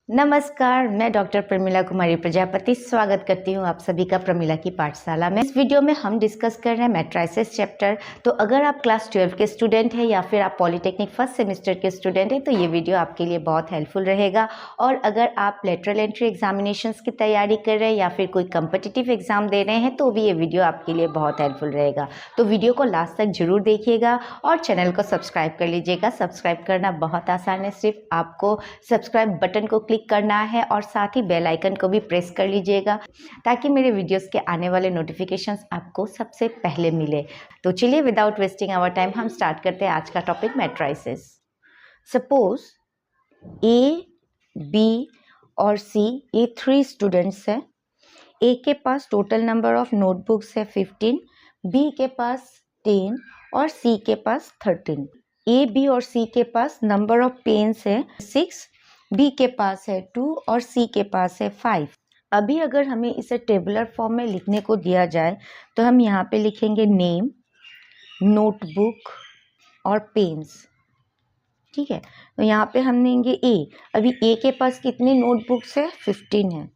नमस्कार, मैं डॉक्टर प्रमिला कुमारी प्रजापति स्वागत करती हूँ आप सभी का प्रमिला की पाठशाला में। इस वीडियो में हम डिस्कस कर रहे हैं मैट्राइसेस चैप्टर। तो अगर आप क्लास 12 के स्टूडेंट हैं या फिर आप पॉलिटेक्निक फर्स्ट सेमेस्टर के स्टूडेंट हैं तो ये वीडियो आपके लिए बहुत हेल्पफुल रहेगा। और अगर आप लेटरल एंट्री एग्जामिनेशंस की तैयारी कर रहे हैं या फिर कोई कम्पिटिटिव एग्जाम दे रहे हैं तो भी ये वीडियो आपके लिए बहुत हेल्पफुल रहेगा। तो वीडियो को लास्ट तक जरूर देखिएगा और चैनल को सब्सक्राइब कर लीजिएगा। सब्सक्राइब करना बहुत आसान है, सिर्फ आपको सब्सक्राइब बटन को क्लिक करना है और साथ ही बेल आइकन को भी प्रेस कर लीजिएगा ताकि मेरे वीडियोस के आने वाले नोटिफिकेशंस आपको सबसे पहले मिले। तो चलिए विदाउट वेस्टिंग आवर टाइम हम स्टार्ट करते हैं आज का टॉपिक मैट्राइसेस। सपोज ए, बी और सी ये 3 स्टूडेंट्स हैं। ए के पास टोटल नंबर ऑफ नोटबुक्स है 15, बी के पास 10 और सी के पास 13। ए, बी और सी के पास नंबर ऑफ पेन्स है 6, बी के पास है 2 और सी के पास है 5। अभी अगर हमें इसे टेबुलर फॉर्म में लिखने को दिया जाए तो हम यहाँ पे लिखेंगे नेम, नोटबुक और पेन्स। ठीक है, तो यहाँ पे हम लेंगे ए। अभी ए के पास कितने नोटबुक्स है? 15 है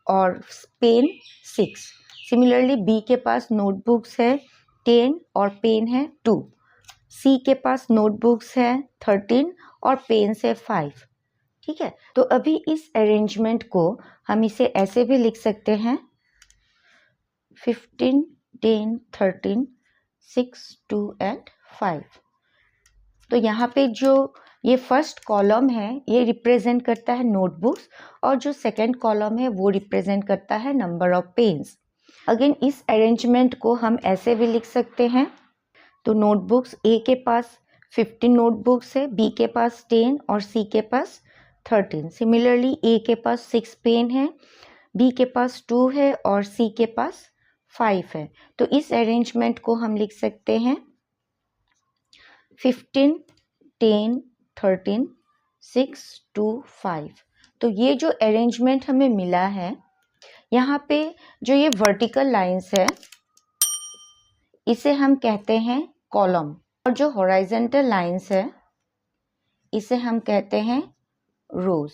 और पेन 6। सिमिलरली बी के पास नोटबुक्स है 10 और पेन है 2। सी के पास नोटबुक्स है 13 और पेन्स है 5। ठीक है, तो अभी इस अरेंजमेंट को हम इसे ऐसे भी लिख सकते हैं 15, 10, 13, 6, 2 एंड 5। तो यहाँ पे जो ये फर्स्ट कॉलम है ये रिप्रेजेंट करता है नोटबुक्स और जो सेकंड कॉलम है वो रिप्रेजेंट करता है नंबर ऑफ पेन्स। अगेन इस अरेंजमेंट को हम ऐसे भी लिख सकते हैं। तो नोटबुक्स ए के पास 15 नोटबुक्स है, बी के पास 10 और सी के पास 13। सिमिलरली ए के पास 6 पेन है, बी के पास 2 है और सी के पास 5 है। तो इस अरेंजमेंट को हम लिख सकते हैं 15, 10, 13, 6, 2, 5। तो ये जो अरेंजमेंट हमें मिला है, यहाँ पे जो ये वर्टिकल लाइंस है इसे हम कहते हैं कॉलम और जो हॉरिजॉन्टल लाइंस है इसे हम कहते हैं रोज।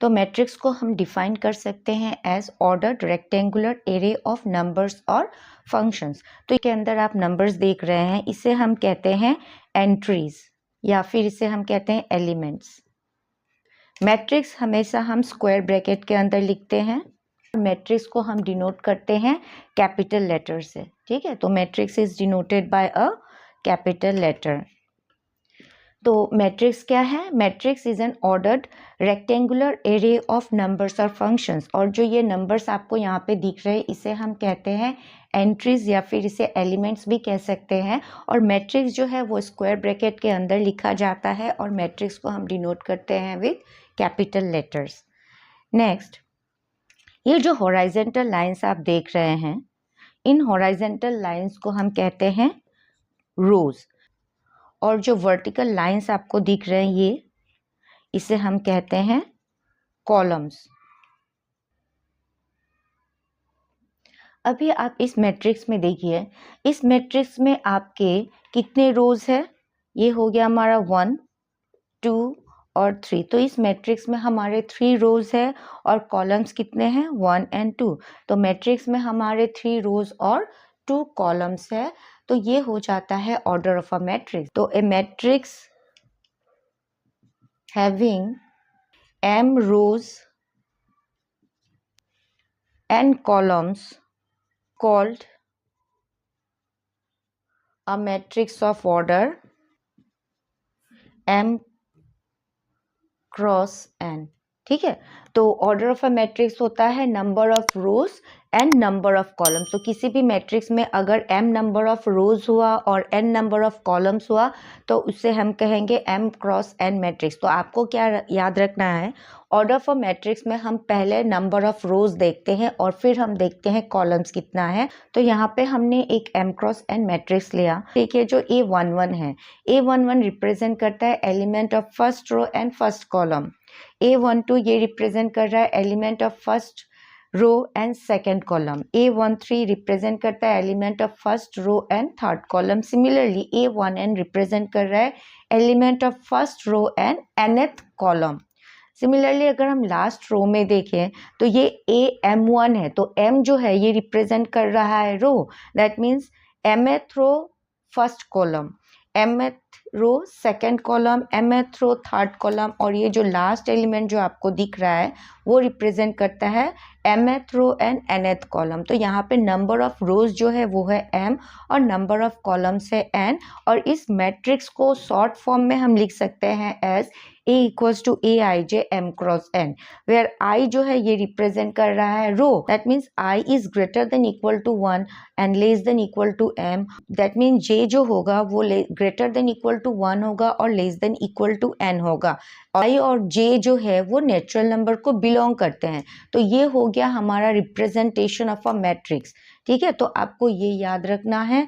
तो मैट्रिक्स को हम डिफाइन कर सकते हैं as ordered rectangular array of numbers और फंक्शंस। तो इसके अंदर आप नंबर्स देख रहे हैं, इसे हम कहते हैं एंट्रीज या फिर इसे हम कहते हैं एलिमेंट्स। मैट्रिक्स हमेशा हम स्क्वायर ब्रैकेट के अंदर लिखते हैं। मैट्रिक्स को हम डिनोट करते हैं कैपिटल लेटर से। ठीक है, तो matrix is denoted by a capital letter. तो मैट्रिक्स क्या है? Matrix is an ordered rectangular array of numbers और फंक्शंस। और जो ये नंबर्स आपको यहाँ पे दिख रहे हैं इसे हम कहते हैं एंट्रीज या फिर इसे एलिमेंट्स भी कह सकते हैं। और मैट्रिक्स जो है वो स्क्वायर ब्रैकेट के अंदर लिखा जाता है और मैट्रिक्स को हम डिनोट करते हैं विद कैपिटल लेटर्स। नेक्स्ट, ये जो हॉरिजॉन्टल लाइंस आप देख रहे हैं, इन हॉरिजॉन्टल लाइंस को हम कहते हैं रोज। और जो वर्टिकल लाइंस आपको दिख रहे हैं ये, इसे हम कहते हैं कॉलम्स। अभी आप इस मैट्रिक्स में देखिए, इस मैट्रिक्स में आपके कितने रोज है? ये हो गया हमारा 1, 2 और 3। तो इस मैट्रिक्स में हमारे 3 रोज है और कॉलम्स कितने हैं? 1 एंड 2। तो मैट्रिक्स में हमारे 3 रोज और 2 कॉलम्स है। तो ये हो जाता है ऑर्डर ऑफ अ मैट्रिक्स। तो a matrix having m rows and columns called a matrix of order m cross n। ठीक है, तो ऑर्डर ऑफ अ मैट्रिक्स होता है number of rows and number of column. तो किसी भी मैट्रिक्स में अगर m नंबर ऑफ रोज हुआ और n नंबर ऑफ कॉलम्स हुआ तो उसे हम कहेंगे m क्रॉस n मैट्रिक्स। तो आपको क्या याद रखना है, ऑर्डर ऑफ अ मैट्रिक्स में हम पहले नंबर ऑफ रोज देखते हैं और फिर हम देखते हैं कॉलम्स कितना है। तो यहाँ पे हमने एक m क्रॉस n मैट्रिक्स लिया। देखिए जो A11 है, A11 रिप्रेजेंट करता है element of first row and first column. A12 ये रिप्रेजेंट कर रहा है element of first row and second column. A13 represent करता है element of first row and third column. Similarly A1n represent कर रहा है element of first row and nth column. Similarly अगर हम लास्ट रो में देखें तो ये AM1 है, तो M जो है ये रिप्रेजेंट कर रहा है row, that means mth row first column, mth row second column, mth row third column, और ये जो लास्ट एलिमेंट जो आपको दिख रहा है वो रिप्रेजेंट करता है mth row and nth column. तो यहाँ पे नंबर ऑफ रोज जो है वो है m और नंबर ऑफ कॉलम्स है n, और इस मैट्रिक्स को शॉर्ट फॉर्म में हम लिख सकते हैं as A equals to AIJ M cross N, where I जो है ये रिप्रेजेंट कर रहा है row, that means I is greater than equal to 1 and less than equal to M, that means J जो होगा वो ग्रेटर देन इक्वल टू 1 होगा और less than equal to N होगा। I और J जो है वो नेचुरल नंबर को बिलोंग करते हैं। तो ये हो गया हमारा रिप्रेजेंटेशन ऑफ अ मैट्रिक्स, ठीक है, तो आपको ये याद रखना है।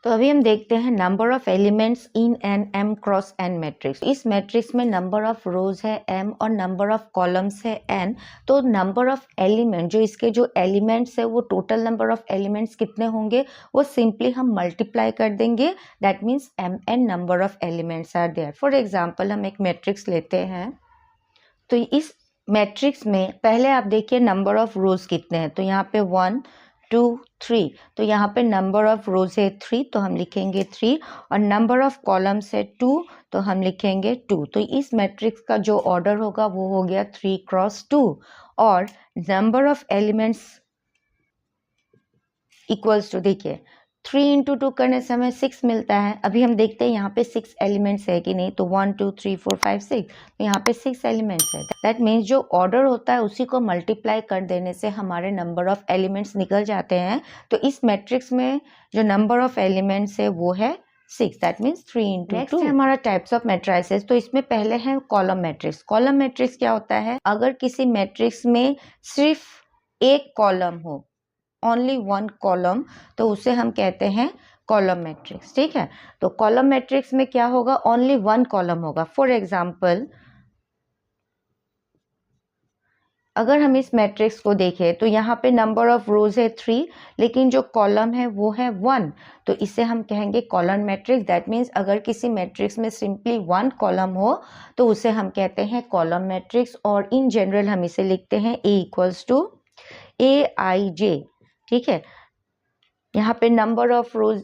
तो अभी हम देखते हैं number of elements in an M cross N matrix. इस मैट्रिक्स में नंबर ऑफ रोज है M और नंबर ऑफ कॉलम्स है N। तो नंबर ऑफ एलिमेंट जो इसके जो एलिमेंट्स है वो टोटल नंबर ऑफ एलिमेंट्स कितने होंगे वो सिंपली हम मल्टीप्लाई कर देंगे, that means MN number of elements are there. For example हम एक मैट्रिक्स लेते हैं, तो इस मैट्रिक्स में पहले आप देखिए नंबर ऑफ रोज कितने हैं, तो यहाँ पे 1 2 3, तो यहाँ पे नंबर ऑफ रोज है 3 तो हम लिखेंगे 3, और नंबर ऑफ कॉलम्स है 2 तो हम लिखेंगे 2। तो इस मैट्रिक्स का जो ऑर्डर होगा वो हो गया 3 क्रॉस 2, और number of elements equals to, देखिए 3 इंटू 2 करने से हमें 6 मिलता है। अभी हम देखते हैं यहाँ पे 6 एलिमेंट्स है कि नहीं, तो 1 2 3 4 5 6, तो यहाँ पे 6 एलिमेंट्स है। दैट मीन्स जो ऑर्डर होता है उसी को मल्टीप्लाई कर देने से हमारे नंबर ऑफ एलिमेंट्स निकल जाते हैं। तो इस मैट्रिक्स में जो नंबर ऑफ एलिमेंट्स है वो है 6, दैट मीन्स 3 इंटू 2। नेक्स्ट हमारा टाइप्स ऑफ मैट्रिसेस, तो इसमें पहले है कॉलम मैट्रिक्स। कॉलम मैट्रिक्स क्या होता है, अगर किसी मैट्रिक्स में सिर्फ एक कॉलम हो, ओनली वन कॉलम, तो उसे हम कहते हैं कॉलम मैट्रिक्स, ठीक है। तो कॉलम मैट्रिक्स में क्या होगा, ओनली वन कॉलम होगा। फॉर एग्जाम्पल अगर हम इस मैट्रिक्स को देखें तो यहाँ पे नंबर ऑफ रोज है 3, लेकिन जो कॉलम है वो है 1, तो इसे हम कहेंगे कॉलम मैट्रिक्स। दैट मीन्स अगर किसी मैट्रिक्स में सिंपली वन कॉलम हो तो उसे हम कहते हैं कॉलम मैट्रिक्स, और इन जनरल हम इसे लिखते हैं A इक्वल्स टू AIJ, ठीक है। यहाँ पे नंबर ऑफ रोज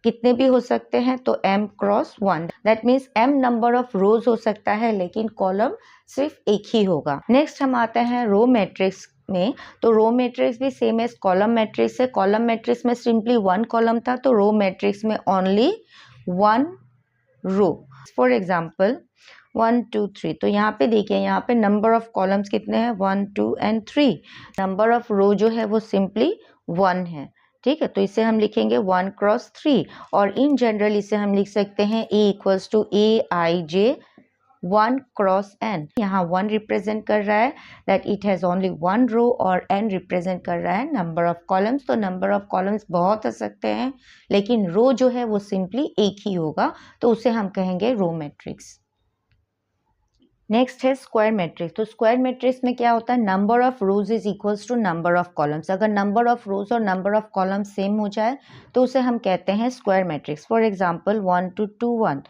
कितने भी हो सकते हैं, तो M cross 1, that means M number of रोज हो सकता है लेकिन कॉलम सिर्फ एक ही होगा। नेक्स्ट हम आते हैं रो मैट्रिक्स में, तो रो मैट्रिक्स भी सेम एज कॉलम मैट्रिक्स है। कॉलम मैट्रिक्स में सिंपली वन कॉलम था, तो रो मैट्रिक्स में only one row. For example 1 2 3, तो यहाँ पे देखिए यहाँ पे नंबर ऑफ कॉलम्स कितने हैं, 1 2 एंड 3। नंबर ऑफ रो जो है वो सिंपली 1 है, ठीक है, तो इसे हम लिखेंगे 1 क्रॉस 3, और इन जनरल इसे हम लिख सकते हैं A equals to AIJ 1 cross N। यहाँ 1 रिप्रेजेंट कर रहा है that it has only one row, और N रिप्रेजेंट कर रहा है नंबर ऑफ कॉलम्स। तो नंबर ऑफ कॉलम्स बहुत हो सकते हैं लेकिन रो जो है वो सिंपली एक ही होगा, तो उसे हम कहेंगे रो मैट्रिक्स। नेक्स्ट है स्क्वायर मैट्रिक्स। तो स्क्वायर मैट्रिक्स में क्या होता है, number of rows is equals to number of columns. अगर नंबर ऑफ रोज और नंबर ऑफ कॉलम्स सेम हो जाए तो उसे हम कहते हैं स्क्वायर मैट्रिक्स। फॉर एग्जांपल 1 2 2 1,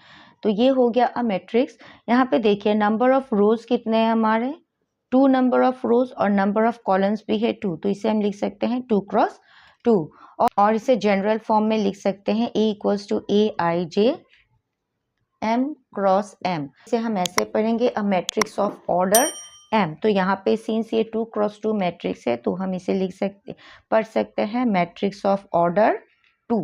तो ये हो गया अ मैट्रिक्स। यहाँ पे देखिए नंबर ऑफ रोज कितने हैं हमारे, 2 नंबर ऑफ रोज, और नंबर ऑफ कॉलम्स भी है 2, तो इसे हम लिख सकते हैं 2 क्रॉस 2, और इसे जनरल फॉर्म में लिख सकते हैं A equals to AIJ M cross M। इसे हम ऐसे पढ़ेंगे a matrix of order M। तो यहाँ पे सिंस ये 2 क्रॉस 2 मैट्रिक्स है तो हम इसे पढ़ सकते हैं मैट्रिक्स ऑफ ऑर्डर 2।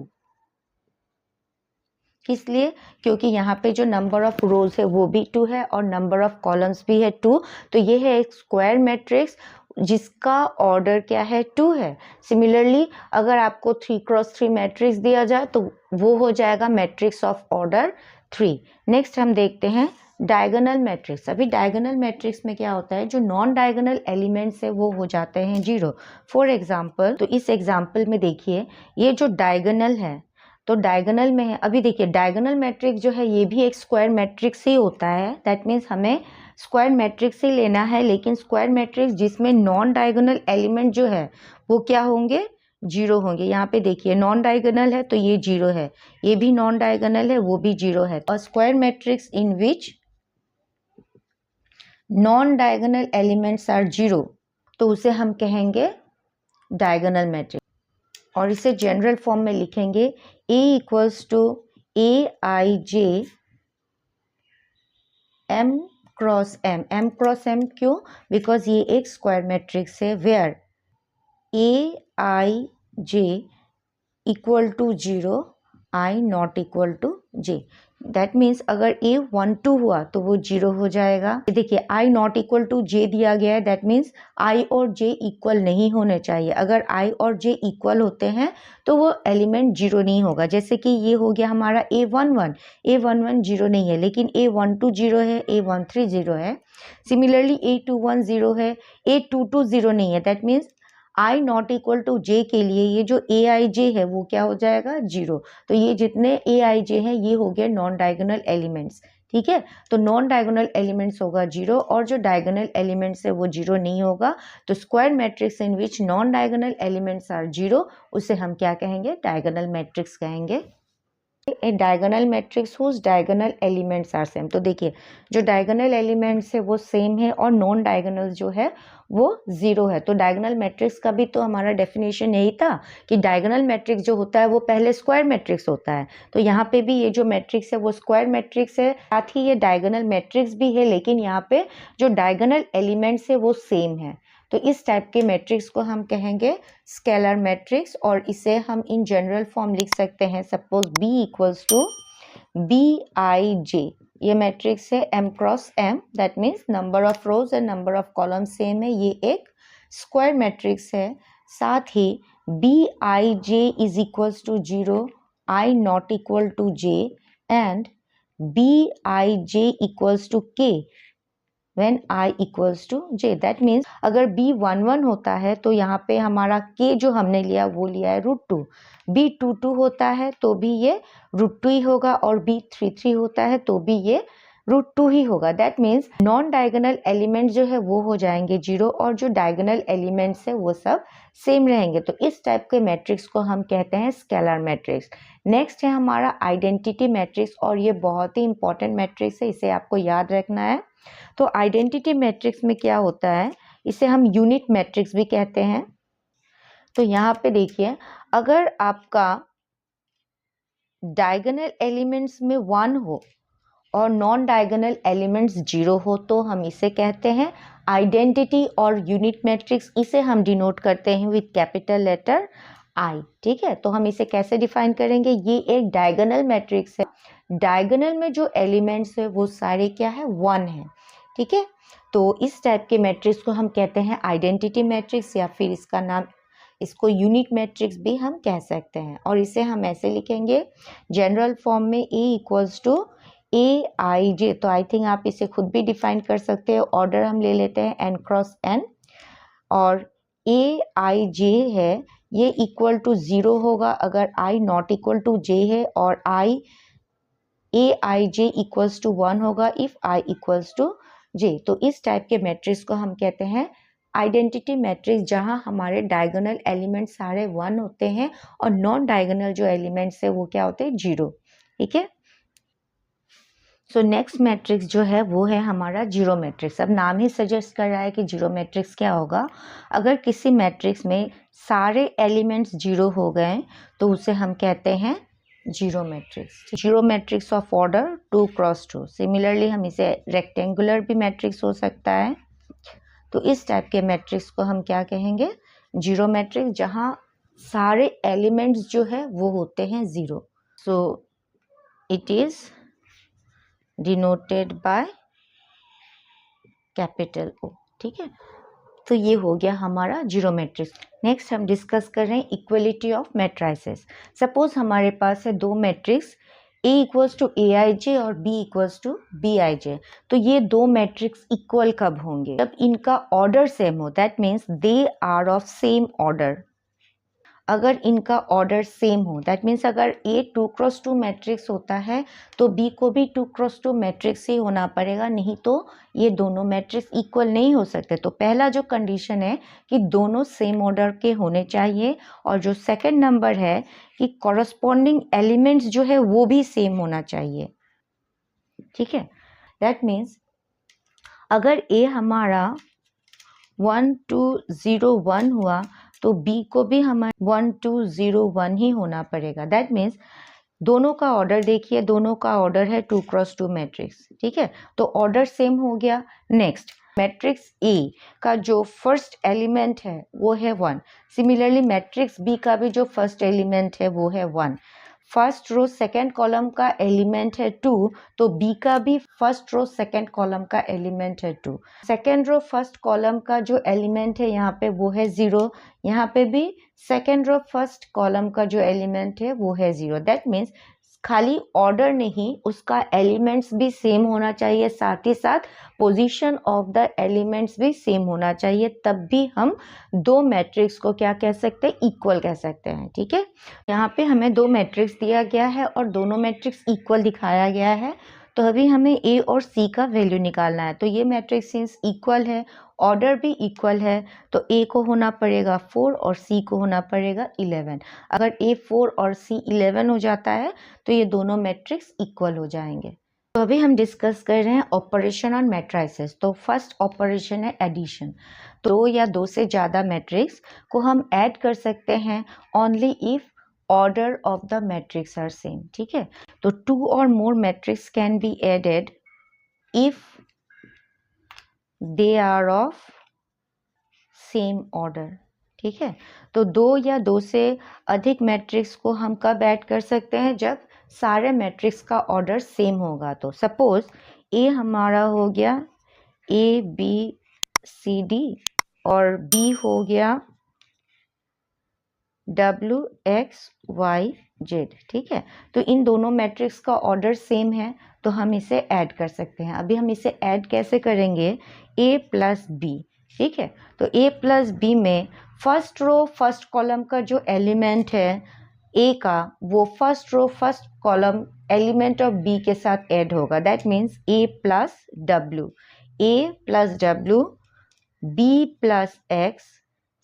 इसलिए क्योंकि यहाँ पे जो नंबर ऑफ रोज है वो भी 2 है और नंबर ऑफ कॉलम्स भी है 2, तो ये है एक स्क्वायर मैट्रिक्स जिसका ऑर्डर क्या है, 2 है। सिमिलरली अगर आपको 3 क्रॉस 3 मैट्रिक्स दिया जाए तो वो हो जाएगा मैट्रिक्स ऑफ ऑर्डर 3। नेक्स्ट हम देखते हैं डायगोनल मैट्रिक्स। अभी डायगोनल मैट्रिक्स में क्या होता है, जो नॉन डायगोनल एलिमेंट्स है वो हो जाते हैं 0। फॉर एग्जाम्पल, तो इस एग्जाम्पल में देखिए ये जो डायगोनल है तो डायगोनल में है। अभी देखिए डायगोनल मैट्रिक्स जो है ये भी एक स्क्वायर मैट्रिक्स ही होता है, दैट मीन्स हमें स्क्वायर मैट्रिक्स ही लेना है, लेकिन स्क्वायर मैट्रिक्स जिसमें नॉन डायगोनल एलिमेंट जो है वो क्या होंगे, 0 होंगे। यहाँ पे देखिए नॉन डायगोनल है तो ये 0 है, ये भी नॉन डायगोनल है वो भी 0 है। और square matrix in which non diagonal elements are zero, तो उसे हम कहेंगे डायगोनल मैट्रिक्स। और इसे जनरल फॉर्म में लिखेंगे A equals to AIJ M cross M। M cross M क्यों? बिकॉज ये एक स्क्वायर मैट्रिक्स है where AIJ equal to 0, I not equal to J। That means अगर A 1 2 हुआ तो वो 0 हो जाएगा। देखिए I not equal to J दिया गया है, दैट मीन्स I और J इक्वल नहीं होने चाहिए। अगर I और J इक्वल होते हैं तो वो एलिमेंट 0 नहीं होगा। जैसे कि ये हो गया हमारा A11, A11 0 नहीं है, लेकिन A12 0 है, A13 0 है। सिमिलरली A21 0 है, A22 0 नहीं है, that means I not equal to J के लिए ये जो AIJ है वो क्या हो जाएगा? 0। तो ये जितने AIJ हैं ये हो गए नॉन डायगोनल एलिमेंट्स। ठीक है, तो नॉन डायगोनल एलिमेंट्स होगा 0 और जो डायगोनल एलिमेंट्स है वो 0 नहीं होगा। तो square matrix in which non diagonal elements are 0, उसे हम क्या कहेंगे? डायगोनल मैट्रिक्स कहेंगे। A diagonal matrix whose diagonal elements are same. तो देखिए जो डायगोनल एलिमेंट्स है वो सेम है और नॉन डायगोनल जो है वो 0 है। तो डायगोनल मैट्रिक्स का भी तो हमारा डेफिनेशन यही था कि डायगोनल मैट्रिक्स जो होता है वो पहले स्क्वायर मैट्रिक्स होता है। तो यहाँ पे भी ये जो मैट्रिक्स है वो स्क्वायर मैट्रिक्स है, साथ ही ये डायगोनल मैट्रिक्स भी है, लेकिन यहाँ पे जो डायगोनल एलिमेंट्स है वो सेम है। तो इस टाइप के मैट्रिक्स को हम कहेंगे स्केलर मैट्रिक्स, और इसे हम इन जनरल फॉर्म लिख सकते हैं। Suppose B equals to BIJ, ये मैट्रिक्स है M cross M, that means number of rows and number of column same है। ये एक स्क्वायर मैट्रिक्स है। साथ ही BIJ is equals to 0, I not equal to J and BIJ equals to K when I equals to J। That means अगर B11 होता है तो यहाँ पे हमारा K जो हमने लिया वो लिया है √2। B22 होता है तो भी ये √2 ही होगा, और B33 होता है तो भी ये √2 ही होगा। That means non diagonal element जो है वो हो जाएंगे 0 और जो डायगोनल एलिमेंट्स है वो सब सेम रहेंगे। तो इस टाइप के मैट्रिक्स को हम कहते हैं स्केलर मैट्रिक्स। नेक्स्ट है हमारा आइडेंटिटी मैट्रिक्स, और ये बहुत ही इंपॉर्टेंट मैट्रिक्स है, इसे आपको याद रखना है। तो आइडेंटिटी मैट्रिक्स में क्या होता है, इसे हम यूनिट मैट्रिक्स भी कहते हैं। तो यहाँ पे देखिए अगर आपका डायगोनल एलिमेंट्स में 1 हो और नॉन डायगोनल एलिमेंट्स 0 हो तो हम इसे कहते हैं आइडेंटिटी और यूनिट मैट्रिक्स। इसे हम डिनोट करते हैं विद कैपिटल लेटर I। ठीक है, तो हम इसे कैसे डिफाइन करेंगे? ये एक डायगोनल मैट्रिक्स है। डायगोनल में जो एलिमेंट्स है वो सारे क्या है? 1 है। ठीक है, तो इस टाइप के मैट्रिक्स को हम कहते हैं आइडेंटिटी मैट्रिक्स, या फिर इसका नाम, इसको यूनिट मैट्रिक्स भी हम कह सकते हैं। और इसे हम ऐसे लिखेंगे जनरल फॉर्म में A इक्वल्स टू AIJ। तो आई थिंक आप इसे खुद भी डिफाइन कर सकते हैं। ऑर्डर हम ले लेते हैं N क्रॉस N, और AIJ है ये इक्वल टू 0 होगा अगर I not equal to J है, और AIJ इक्वल्स टू 1 होगा if I equals to J। तो इस टाइप के मैट्रिक्स को हम कहते हैं आइडेंटिटी मैट्रिक्स, जहां हमारे डायगोनल एलिमेंट सारे 1 होते हैं और नॉन डायगोनल जो एलिमेंट्स है वो क्या होते हैं? 0। ठीक है, सो नेक्स्ट मैट्रिक्स जो है वो है हमारा जीरो मैट्रिक्स। अब नाम ही सजेस्ट कर रहा है कि जीरो मैट्रिक्स क्या होगा। अगर किसी मैट्रिक्स में सारे एलिमेंट्स 0 हो गए तो उसे हम कहते हैं zero matrix. Zero matrix of order 2 cross 2। Similarly हम इसे रेक्टेंगुलर भी मैट्रिक्स हो सकता है। तो इस टाइप के मैट्रिक्स को हम क्या कहेंगे? जीरो मैट्रिक्स, जहाँ सारे एलिमेंट्स जो है वो होते हैं 0। So it is denoted by capital O। ठीक है, तो ये हो गया हमारा जीरो मैट्रिक्स। नेक्स्ट हम डिस्कस कर रहे हैं इक्वलिटी ऑफ मैट्राइसेस। सपोज हमारे पास है दो matrix A equals to AIJ और B इक्वल्स टू BIJ। तो ये दो मैट्रिक्स इक्वल कब होंगे? जब इनका ऑर्डर सेम हो, that means they are of same order. अगर इनका ऑर्डर सेम हो, दैट मीन्स अगर A 2 क्रॉस 2 मैट्रिक्स होता है तो B को भी 2 क्रॉस 2 मैट्रिक्स ही होना पड़ेगा, नहीं तो ये दोनों मैट्रिक्स इक्वल नहीं हो सकते। तो पहला जो कंडीशन है कि दोनों सेम ऑर्डर के होने चाहिए, और जो सेकंड नंबर है कि कॉरस्पॉन्डिंग एलिमेंट्स जो है वो भी सेम होना चाहिए। ठीक है, दैट मीन्स अगर ए हमारा 1 2 0 1 हुआ तो बी को भी हमारा 1 2 0 1 ही होना पड़ेगा। दैट मीन्स दोनों का ऑर्डर देखिए, दोनों का ऑर्डर है 2 क्रॉस 2 मैट्रिक्स, ठीक है, तो ऑर्डर सेम हो गया। नेक्स्ट मैट्रिक्स ए का जो फर्स्ट एलिमेंट है वो है 1। सिमिलरली मैट्रिक्स बी का भी जो फर्स्ट एलिमेंट है वो है 1। फर्स्ट रो सेकंड कॉलम का एलिमेंट है 2, तो बी का भी फर्स्ट रो सेकंड कॉलम का एलिमेंट है 2। सेकंड रो फर्स्ट कॉलम का जो एलिमेंट है यहाँ पे वो है 0, यहाँ पे भी सेकंड रो फर्स्ट कॉलम का जो एलिमेंट है वो है 0। दैट मीन्स खाली ऑर्डर नहीं, उसका एलिमेंट्स भी सेम होना चाहिए, साथ ही साथ पोजीशन ऑफ द एलिमेंट्स भी सेम होना चाहिए, तब भी हम दो मैट्रिक्स को क्या कह सकते हैं, इक्वल कह सकते हैं। ठीक है, यहाँ पे हमें दो मैट्रिक्स दिया गया है और दोनों मैट्रिक्स इक्वल दिखाया गया है, तो अभी हमें ए और सी का वैल्यू निकालना है। तो ये मैट्रिक्स सिंस इक्वल है, ऑर्डर भी इक्वल है, तो ए को होना पड़ेगा 4 और सी को होना पड़ेगा 11। अगर ए 4 और सी 11 हो जाता है तो ये दोनों मैट्रिक्स इक्वल हो जाएंगे। तो अभी हम डिस्कस कर रहे हैं ऑपरेशन ऑन मैट्रिसेस। तो फर्स्ट ऑपरेशन है एडिशन। तो दो या दो से ज़्यादा मैट्रिक्स को हम ऐड कर सकते हैं only if order of the matrix are same. ठीक है, तो 2 or more matrix can be added if they are of same order। ठीक है, तो दो या दो से अधिक मैट्रिक्स को हम कब ऐड कर सकते हैं, जब सारे मैट्रिक्स का ऑर्डर सेम होगा। तो सपोज ए हमारा हो गया ए बी सी डी और बी हो गया WXYZ। ठीक है, तो इन दोनों मैट्रिक्स का ऑर्डर सेम है तो हम इसे ऐड कर सकते हैं। अभी हम इसे ऐड कैसे करेंगे, A प्लस बी। ठीक है, तो A प्लस बी में फर्स्ट रो फर्स्ट कॉलम का जो एलिमेंट है A का, वो first row first column element of B के साथ ऐड होगा। That means A plus W, A plus W, B plus X,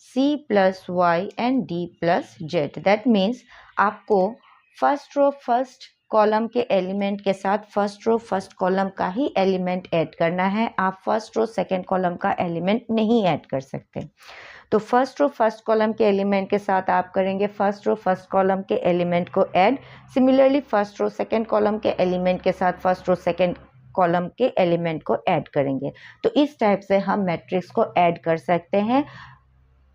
C plus Y and D plus Z. That means आपको first row first column के element के साथ first row first column का ही element add करना है, आप first row second column का element नहीं ऐड कर सकते। तो फर्स्ट रो फर्स्ट कॉलम के एलिमेंट के साथ आप करेंगे फर्स्ट रो फर्स्ट कॉलम के एलिमेंट को add. Similarly first row second column के एलिमेंट के साथ फर्स्ट रो सेकंड कॉलम के एलिमेंट को ऐड करेंगे। तो इस टाइप से हम मैट्रिक्स को ऐड कर सकते हैं,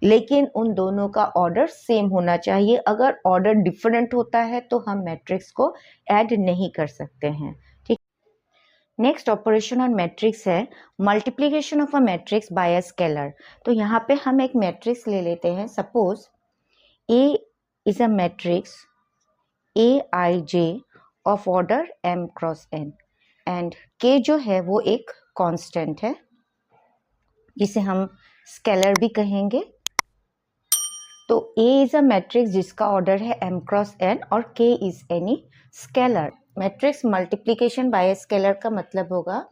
लेकिन उन दोनों का ऑर्डर सेम होना चाहिए। अगर ऑर्डर डिफरेंट होता है तो हम मैट्रिक्स को ऐड नहीं कर सकते हैं। ठीक, नेक्स्ट ऑपरेशन ऑन मैट्रिक्स है multiplication of a matrix bye a scalar. तो यहाँ पे हम एक मैट्रिक्स ले लेते हैं। Suppose A is a matrix AIJ of order m cross n and k जो है वो एक कांस्टेंट है जिसे हम स्केलर भी कहेंगे। तो A इज अ मैट्रिक्स जिसका ऑर्डर है m क्रॉस n और k is any scalar. Matrix multiplication bye scalar का मतलब होगा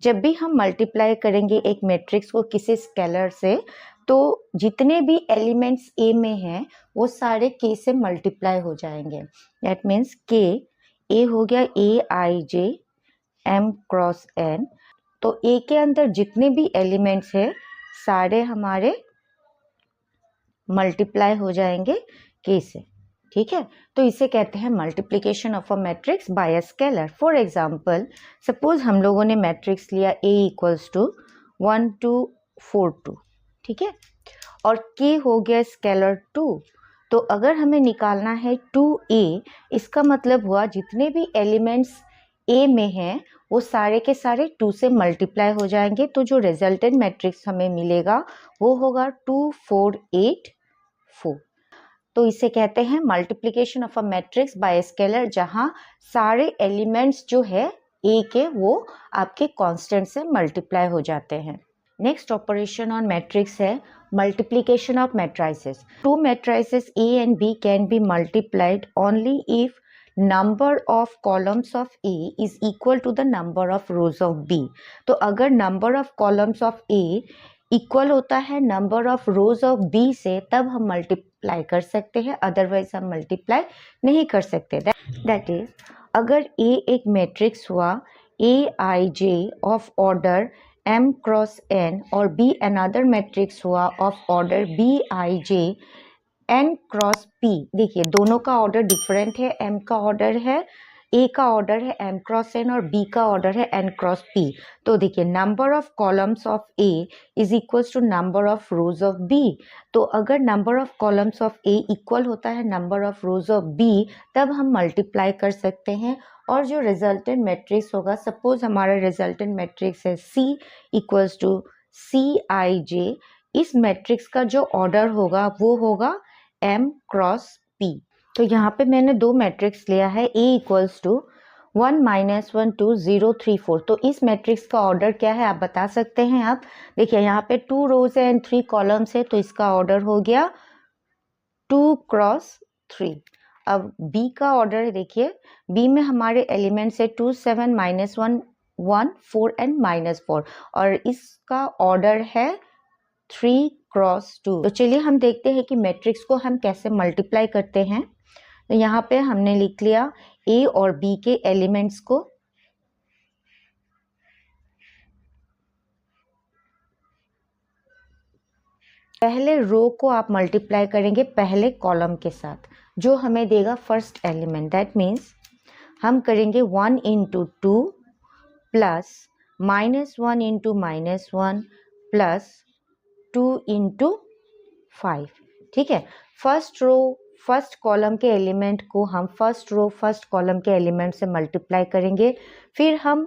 जब भी हम मल्टीप्लाई करेंगे एक मैट्रिक्स को किसी स्केलर से, तो जितने भी एलिमेंट्स A में हैं वो सारे k से मल्टीप्लाई हो जाएंगे। दैट मीन्स k, A हो गया AIJ m क्रॉस n, तो A के अंदर जितने भी एलिमेंट्स हैं सारे हमारे मल्टीप्लाई हो जाएंगे k से। ठीक है, तो इसे कहते हैं multiplication of a matrix bye a scalar. For example suppose हम लोगों ने मैट्रिक्स लिया A इक्वल्स टू 1 2 4 2। ठीक है, और k हो गया स्केलर 2। तो अगर हमें निकालना है 2A, इसका मतलब हुआ जितने भी एलिमेंट्स A में हैं वो सारे के सारे 2 से मल्टीप्लाई हो जाएंगे, तो जो रिजल्टेंट मैट्रिक्स हमें मिलेगा वो होगा 2 4 8 4। तो इसे कहते हैं multiplication of a matrix bye scalar, जहां सारे एलिमेंट्स जो है A के वो आपके कांस्टेंट से मल्टीप्लाई हो जाते हैं। नेक्स्ट ऑपरेशन ऑन मैट्रिक्स है multiplication of matrices. To matrices A and B can be multiplied only if number of columns of A is equal to the number of rows of B। तो अगर number of columns of A equal होता है number of rows of B से, तब हम multiply कर सकते हैं, अदरवाइज हम मल्टीप्लाई नहीं कर सकते। दैट इज अगर A एक मैट्रिक्स हुआ AIJ of order m cross n और b अनदर मैट्रिक्स हुआ of order bij n cross p। देखिए दोनों का ऑर्डर डिफरेंट है, m का ऑर्डर है, a का ऑर्डर है m क्रॉस n और b का ऑर्डर है n क्रॉस p। तो देखिए number of columns of a is equals to number of rows of b। तो अगर number of columns of a equal होता है number of rows of b, तब हम मल्टीप्लाई कर सकते हैं और जो रिजल्टेंट मैट्रिक्स होगा, सपोज हमारा रिजल्टेंट मैट्रिक्स है c इक्वल्स टू cij, इस मैट्रिक्स का जो ऑर्डर होगा वो होगा m क्रॉस p। तो यहाँ पे मैंने दो मैट्रिक्स लिया है, a इक्वल्स टू 1 -1 2 0 3 4। तो इस मैट्रिक्स का ऑर्डर क्या है आप बता सकते हैं। आप देखिए यहाँ पे 2 रोज है एंड 3 कॉलम्स है, तो इसका ऑर्डर हो गया 2 क्रॉस 3। अब b का ऑर्डर है, देखिए b में हमारे एलिमेंट्स है 2 7 -1 1 4 एंड -4 और इसका ऑर्डर है 3 क्रॉस 2। तो चलिए हम देखते हैं कि मैट्रिक्स को हम कैसे मल्टीप्लाई करते हैं। तो यहाँ पे हमने लिख लिया a और b के एलिमेंट्स को, पहले रो को आप मल्टीप्लाई करेंगे पहले कॉलम के साथ, जो हमें देगा फर्स्ट एलिमेंट। दैट मीन्स हम करेंगे 1 into 2 plus -1 into -1 plus 2 into 5। ठीक है, फर्स्ट रो फर्स्ट कॉलम के एलिमेंट को हम फर्स्ट रो फर्स्ट कॉलम के एलिमेंट से मल्टीप्लाई करेंगे, फिर हम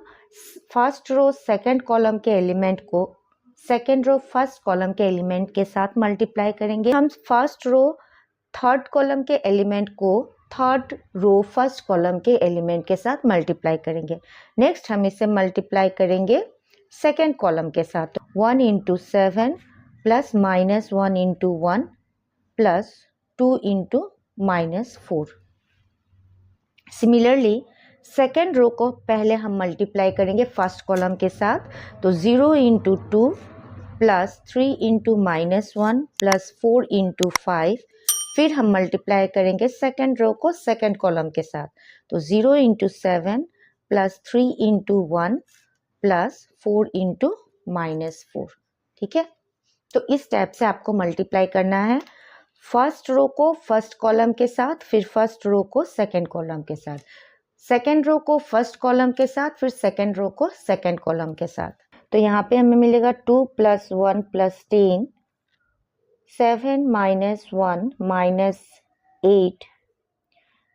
फर्स्ट रो सेकंड कॉलम के एलिमेंट को सेकंड रो फर्स्ट कॉलम के एलिमेंट के साथ मल्टीप्लाई करेंगे। हम फर्स्ट रो थर्ड कॉलम के एलिमेंट को थर्ड रो फर्स्ट कॉलम के एलिमेंट के साथ मल्टीप्लाई करेंगे। नेक्स्ट हम इसे मल्टीप्लाई करेंगे सेकंड कॉलम के साथ, 1 into 7 plus -1 into 1 plus 2 into -4। Similarly second row को पहले हम मल्टीप्लाई करेंगे फर्स्ट कॉलम के साथ, तो 0 into 2 plus 3 into -1 plus 4 into 5। फिर हम मल्टीप्लाई करेंगे सेकेंड रो को सेकेंड कॉलम के साथ, तो 0 into 7 plus 3 into 1 plus 4 into -4। ठीक है, तो इस टाइप से आपको मल्टीप्लाई करना है, फर्स्ट रो को फर्स्ट कॉलम के साथ, फिर फर्स्ट रो को सेकंड कॉलम के साथ, सेकंड रो को फर्स्ट कॉलम के साथ, फिर सेकंड रो को सेकंड कॉलम के साथ। तो यहाँ पे हमें मिलेगा 2 + 1 + 10, 7 - 1 - 8,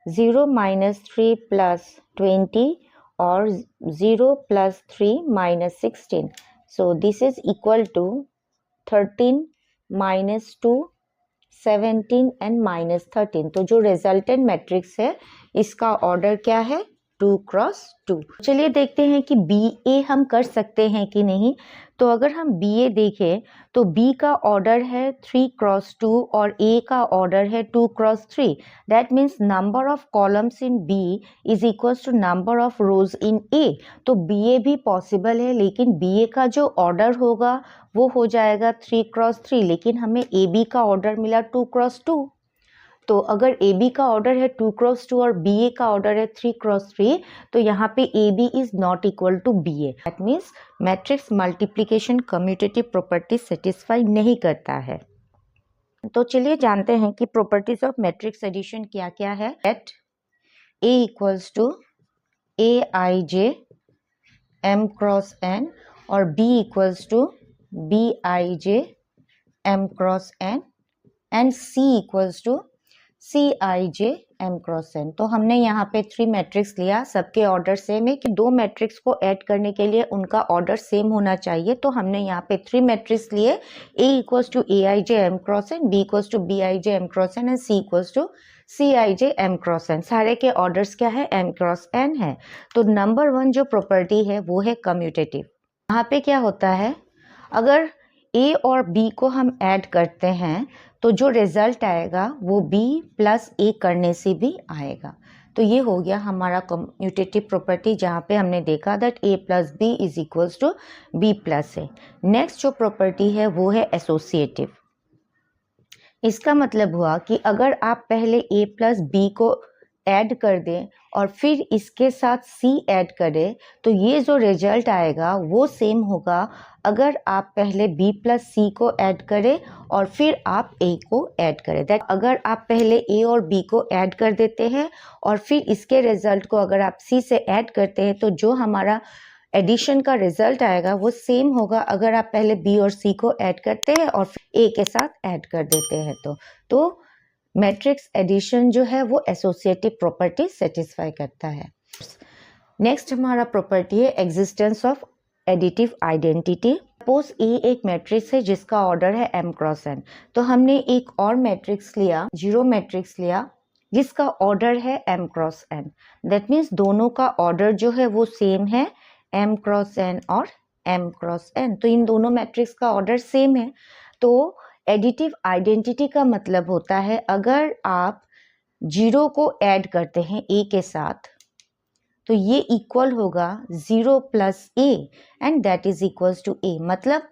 0 - 3 + 20 और 0 + 3 - 16। So this is equal to 13 - 2 17 and -13। तो जो रिजल्टेंट मैट्रिक्स है इसका ऑर्डर क्या है 2 क्रॉस 2। चलिए देखते हैं कि BA हम कर सकते हैं कि नहीं। तो अगर हम BA देखें तो B का ऑर्डर है 3 क्रॉस 2 और A का ऑर्डर है 2 cross 3। That means number of columns in B is equals to number of rows in A। तो BA भी पॉसिबल है, लेकिन BA का जो ऑर्डर होगा वो हो जाएगा 3 क्रॉस 3, लेकिन हमें AB का ऑर्डर मिला 2 क्रॉस 2। तो अगर AB का ऑर्डर है 2 क्रॉस 2 और BA का ऑर्डर है 3 क्रॉस 3, तो यहाँ पे AB is not equal to BA। That means matrix multiplication commutative property satisfy नहीं करता है। तो चलिए जानते हैं कि प्रॉपर्टीज ऑफ मैट्रिक्स एडिशन क्या क्या है। Let A equals to AIJ M cross N और B equals to BIJ M cross N and C equals to CIJ M cross N। तो हमने यहाँ पे 3 मैट्रिक्स लिया, सबके ऑर्डर सेम है कि 2 मैट्रिक्स को ऐड करने के लिए उनका ऑर्डर सेम होना चाहिए। तो हमने यहाँ पे 3 मैट्रिक्स लिए, A equals to AIJ M cross N, B equals to BIJ M cross N and C equals to CIJ M cross N। सारे के ऑर्डर्स क्या है M क्रॉस N है। तो नंबर 1 जो प्रॉपर्टी है वो है कम्यूटेटिव। यहाँ पे क्या होता है, अगर A और B को हम ऐड करते हैं तो जो रिजल्ट आएगा वो B + A करने से भी आएगा। तो ये हो गया हमारा कम्यूटेटिव प्रॉपर्टी, जहाँ पे हमने देखा that A + B is equals to B + A। Next जो प्रॉपर्टी है वो है एसोसिएटिव। इसका मतलब हुआ कि अगर आप पहले A + B को ऐड कर दें और फिर इसके साथ सी ऐड करें तो ये जो रिजल्ट आएगा वो सेम होगा अगर आप पहले b प्लस सी को ऐड करें और फिर आप a को ऐड करें। दैट अगर आप पहले a और b को ऐड कर देते हैं और फिर इसके रिजल्ट को अगर आप c से ऐड करते हैं तो जो हमारा एडिशन का रिजल्ट आएगा वो सेम होगा अगर आप पहले b और c को ऐड करते हैं और फिर a के साथ ऐड कर देते हैं। तो मैट्रिक्स एडिशन जो है वो एसोसिएटिव प्रॉपर्टी सेटिस्फाई करता है। नेक्स्ट हमारा प्रॉपर्टी है existence of additive identity. Suppose a एक मैट्रिक्स है जिसका ऑर्डर है m क्रॉस n, तो हमने एक और मैट्रिक्स लिया, जीरो मैट्रिक्स लिया जिसका ऑर्डर है m cross n। That means दोनों का ऑर्डर जो है वो सेम है, m क्रॉस n और m क्रॉस n। तो इन दोनों मैट्रिक्स का ऑर्डर सेम है। तो एडिटिव आइडेंटिटी का मतलब होता है अगर आप जीरो को ऐड करते हैं a के साथ तो ये इक्वल होगा 0 plus a and that is equals to a। मतलब